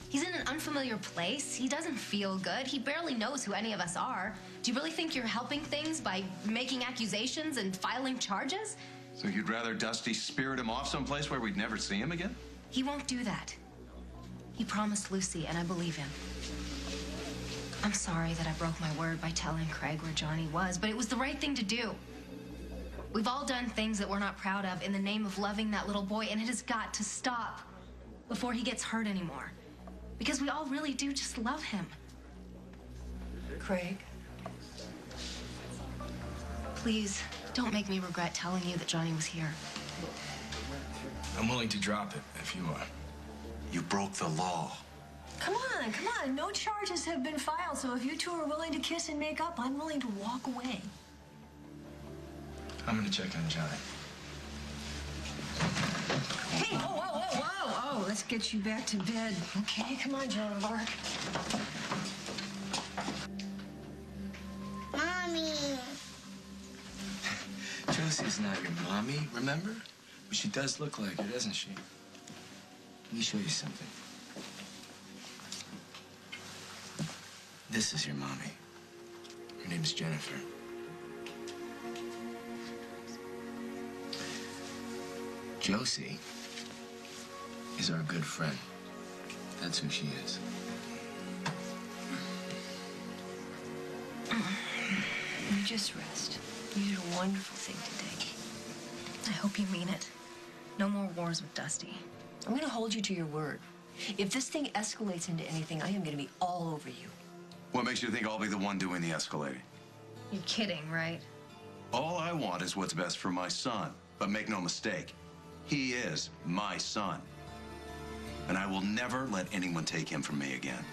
He's in an unfamiliar place. He doesn't feel good. He barely knows who any of us are. Do you really think you're helping things by making accusations and filing charges? So you'd rather Dusty spirit him off someplace where we'd never see him again? He won't do that. He promised Lucy, and I believe him. I'm sorry that I broke my word by telling Craig where Johnny was, but it was the right thing to do. We've all done things that we're not proud of in the name of loving that little boy, and it has got to stop before he gets hurt anymore. Because we all really do just love him. Craig? Please, don't make me regret telling you that Johnny was here. I'm willing to drop it if you are. You broke the law. Come on. No charges have been filed, so if you two are willing to kiss and make up, I'm willing to walk away. I'm gonna check on Johnny. Hey, whoa. Let's get you back to bed. Okay, come on, John Mark. Mommy. Josie's not your mommy, remember? But she does look like her, doesn't she? Let me show you something. This is your mommy. Her name's Jennifer. Josie is our good friend. That's who she is. You just rest. You did a wonderful thing today. I hope you mean it. No more wars with Dusty. I'm going to hold you to your word. If this thing escalates into anything, I am going to be all over you. What makes you think I'll be the one doing the escalating? You're kidding, right? All I want is what's best for my son. But make no mistake, he is my son. And I will never let anyone take him from me again.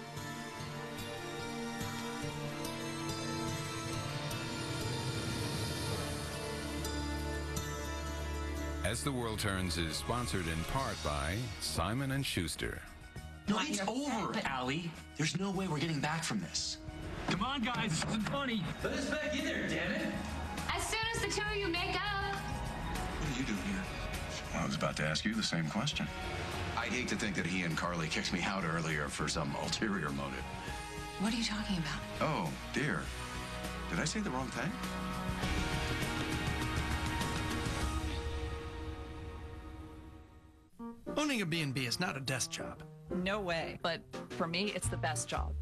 As the World Turns is sponsored in part by Simon & Schuster. No, it's over, Allie. There's no way we're getting back from this. Come on, guys. This isn't funny. Let us back in there, damn it. As soon as the two of you make up. What are you doing here? I was about to ask you the same question. I'd hate to think that he and Carly kicked me out earlier for some ulterior motive. What are you talking about? Oh, dear. Did I say the wrong thing? Owning a B&B is not a desk job. No way. But for me, it's the best job.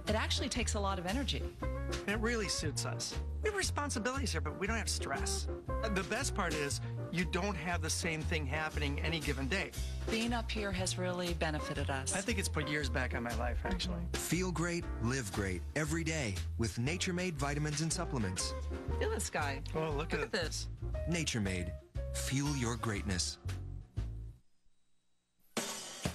It actually takes a lot of energy. It really suits us. We have responsibilities here, but we don't have stress. The best part is you don't have the same thing happening any given day. Being up here has really benefited us. I think it's put years back on my life, actually. Feel great, live great, every day with Nature Made vitamins and supplements. Feel this guy. Oh, look at this. Nature Made. Fuel your greatness.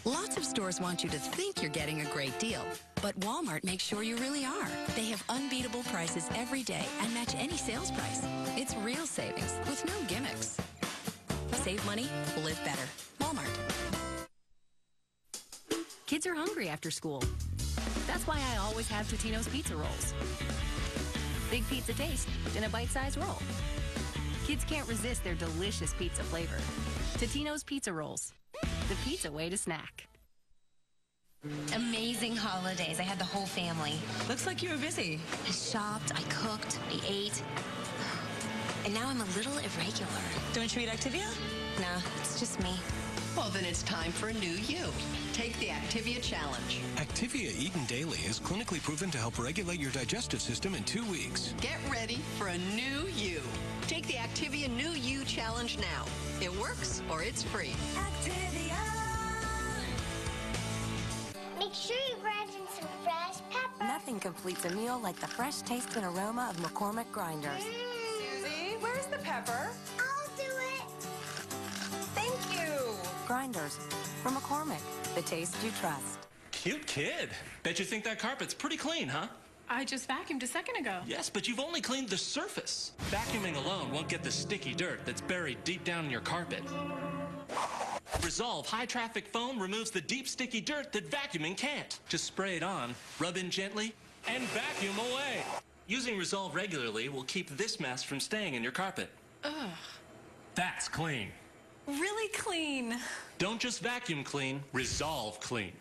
Lots of stores want you to think you're getting a great deal, but Walmart makes sure you really are. They have unbeatable prices every day and match any sales price. It's real savings with no gimmicks. Save money, live better. Walmart. Kids are hungry after school. That's why I always have Totino's pizza rolls. Big pizza taste in a bite-sized roll. Kids can't resist their delicious pizza flavor. Totino's pizza rolls. The pizza way to snack. Amazing holidays. I had the whole family. Looks like you were busy. I shopped, I cooked, I ate. And now I'm a little irregular. Don't you eat Activia? No, it's just me. Well, then it's time for a new you. Take the Activia Challenge. Activia eaten daily is clinically proven to help regulate your digestive system in 2 weeks. Get ready for a new you. Take the Activia New You Challenge now. It works or it's free. Activia. Make sure you grind in some fresh pepper. Nothing completes a meal like the fresh taste and aroma of McCormick grinders. Susie, where's the pepper? I'll do it. Thank you. Grinders from McCormick, the taste you trust. Cute kid. Bet you think that carpet's pretty clean, huh? I just vacuumed a second ago. Yes, but you've only cleaned the surface. Vacuuming alone won't get the sticky dirt that's buried deep down in your carpet. Resolve high-traffic foam removes the deep, sticky dirt that vacuuming can't. Just spray it on, rub in gently, and vacuum away. Using Resolve regularly will keep this mess from staying in your carpet. Ugh. That's clean. Really clean. Don't just vacuum clean, Resolve clean.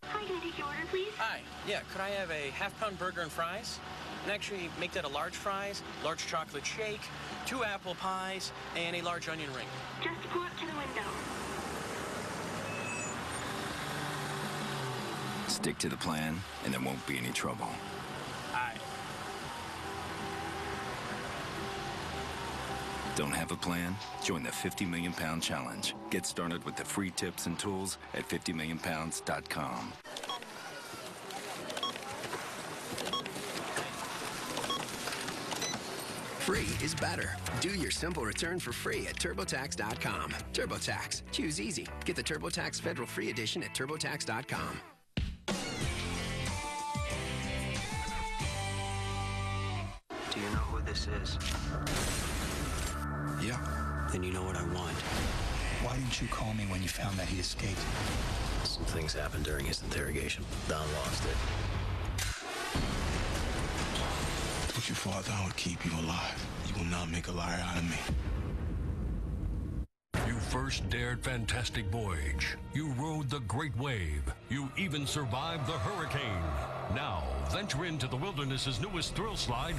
Hi, can I take your order, please? Hi. Yeah, could I have a half-pound burger and fries? And actually, make that a large fries, large chocolate shake, 2 apple pies, and a large onion ring. Just pull up to the window. Stick to the plan, and there won't be any trouble. Hi. Don't have a plan? Join the 50 Million Pound Challenge. Get started with the free tips and tools at 50millionpounds.com. Free is better. Do your simple return for free at TurboTax.com. TurboTax. Choose easy. Get the TurboTax Federal Free Edition at TurboTax.com. Do you know who this is? Yeah. Then you know what I want. Why didn't you call me when you found that he escaped? Some things happened during his interrogation. Don lost it. Put your father, I would keep you alive. You will not make a liar out of me. You first dared fantastic voyage. You rode the great wave. You even survived the hurricane. Now, venture into the wilderness's newest thrill slide,